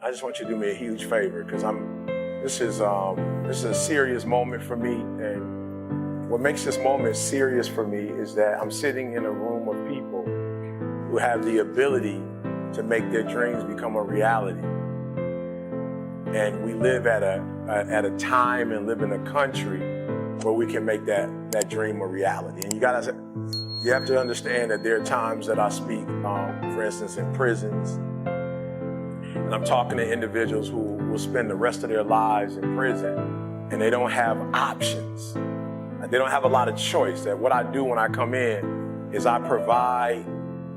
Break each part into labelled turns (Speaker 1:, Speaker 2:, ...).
Speaker 1: I just want you to do me a huge favor, because this is a serious moment for me, and what makes this moment serious for me is that I'm sitting in a room of people who have the ability to make their dreams become a reality. And we live at a time and live in a country where we can make that dream a reality. And you have to understand that there are times that I speak, for instance, in prisons, and I'm talking to individuals who will spend the rest of their lives in prison, and they don't have options. They don't have a lot of choice. That what I do when I come in is I provide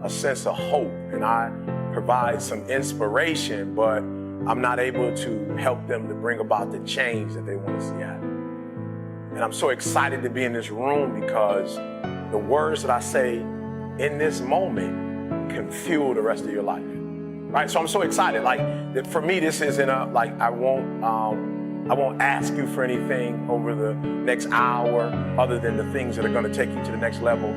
Speaker 1: a sense of hope, and I provide some inspiration, but I'm not able to help them to bring about the change that they want to see happen. And I'm so excited to be in this room because the words that I say in this moment can fuel the rest of your life, right? So I'm so excited. Like, that for me, this isn't I won't ask you for anything over the next hour other than the things that are going to take you to the next level.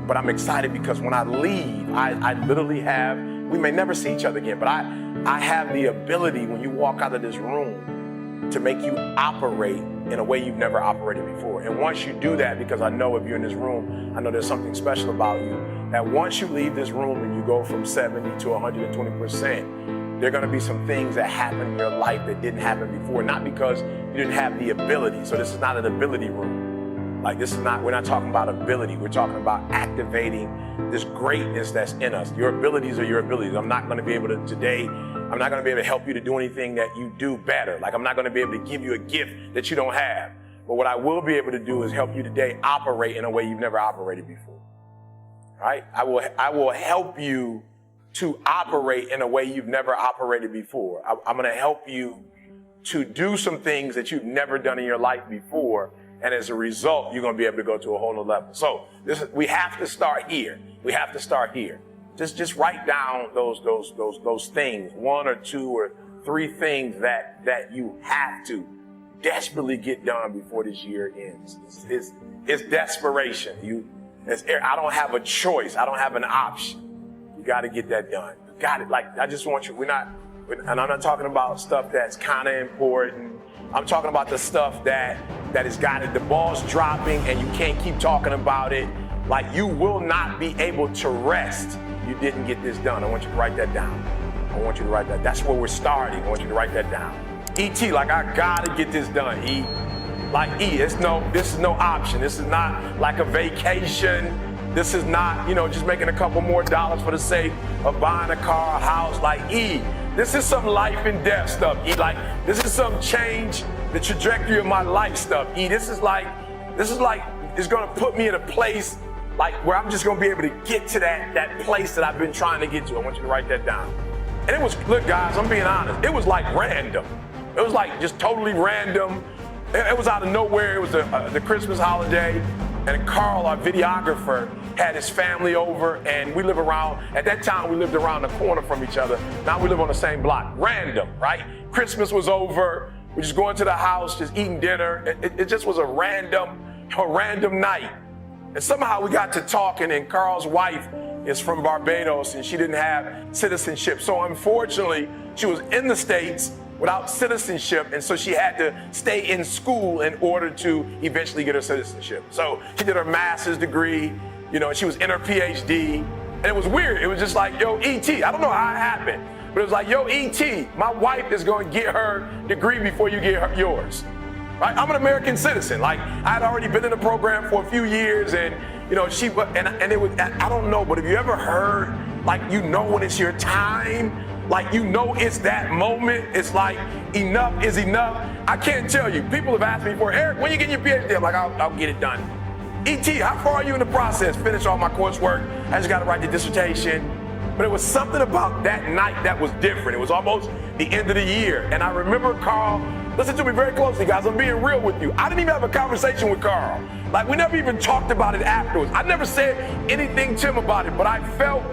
Speaker 1: But I'm excited because when I leave, I literally have, we may never see each other again, but I have the ability when you walk out of this room to make you operate in a way you've never operated before. And once you do that, because I know if you're in this room, I know there's something special about you, that once you leave this room and you go from 70 to 120%, there are going to be some things that happen in your life that didn't happen before, not because you didn't have the ability. So this is not an ability room. Like, we're not talking about ability. We're talking about activating this greatness that's in us. Your abilities are your abilities. I'm not going to be able to today, I'm not going to be able to help you to do anything that you do better. Like, I'm not going to be able to give you a gift that you don't have. But what I will be able to do is help you today operate in a way you've never operated before. Right? I will help you to operate in a way you've never operated before. I'm going to help you to do some things that you've never done in your life before. And as a result, you're going to be able to go to a whole nother level. So we have to start here. We have to start here. Just write down those things, 1 or 2 or 3 things that you have to desperately get done before this year ends. It's desperation. I don't have a choice. I don't have an option. You got to get that done. You got it. Like, I just want you. And I'm not talking about stuff that's kind of important. I'm talking about the stuff that has got it. The ball's dropping and you can't keep talking about it. Like, you will not be able to rest. You didn't get this done. I want you to write that down. I want you to write that. That's where we're starting. I want you to write that down. E.T., like, I gotta get this done. E, like, this is no option. This is not like a vacation. This is not, just making a couple more dollars for the sake of buying a car, a house. Like, E, this is some life and death stuff. E, like, this is some change the trajectory of my life stuff. E, this is like, it's gonna put me in a place like where I'm just gonna be able to get to that place that I've been trying to get to. I want you to write that down. And it was, look guys, I'm being honest, it was like random. It was like just totally random. It was out of nowhere. It was the Christmas holiday, and Carl, our videographer, had his family over, and we live around, at that time we lived around the corner from each other. Now we live on the same block. Random, right? Christmas was over. We're just going to the house, just eating dinner. It just was a random night. And somehow we got to talking, and Carl's wife is from Barbados, and she didn't have citizenship. So unfortunately, she was in the States without citizenship, and so she had to stay in school in order to eventually get her citizenship. So she did her master's degree, and she was in her PhD, and it was weird. It was just like, yo, E.T., I don't know how it happened, but it was like, yo, E.T., my wife is going to get her degree before you get yours. Right? I'm an American citizen. Like, I had already been in the program for a few years, and it was, I don't know, but have you ever heard, like, when it's your time? Like, it's that moment. It's like, enough is enough. I can't tell you. People have asked me before, Eric, when you get your PhD? I'm like, I'll get it done. E.T., how far are you in the process? Finish all my coursework. I just got to write the dissertation. But it was something about that night that was different. It was almost the end of the year. And I remember Carl, listen to me very closely, guys. I'm being real with you. I didn't even have a conversation with Carl. Like, we never even talked about it afterwards. I never said anything to him about it, but I felt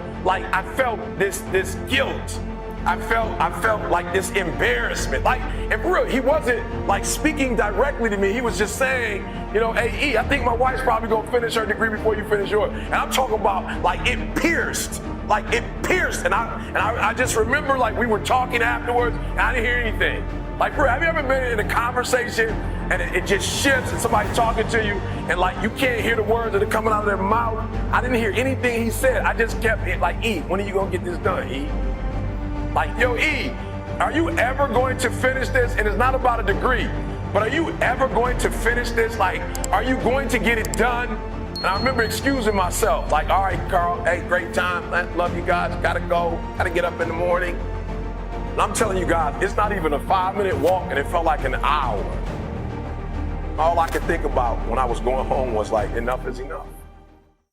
Speaker 1: this guilt. I felt like this embarrassment. Like, and for real, he wasn't like speaking directly to me. He was just saying, hey, E, I think my wife's probably gonna finish her degree before you finish yours. And I'm talking about, like, it pierced like it pierced, and I just remember like we were talking afterwards, and I didn't hear anything. Like, bro, have you ever been in a conversation and it just shifts, and somebody talking to you, and like you can't hear the words that are coming out of their mouth? I didn't hear anything he said. I just kept it like, E, when are you gonna get this done, E? Like, yo, E, are you ever going to finish this? And it's not about a degree, but are you ever going to finish this? Like, are you going to get it done? And I remember excusing myself, like, all right, Carl, hey, great time, love you guys, gotta go, gotta get up in the morning. And I'm telling you guys, it's not even a 5-minute walk, and it felt like an hour. All I could think about when I was going home was like, enough is enough.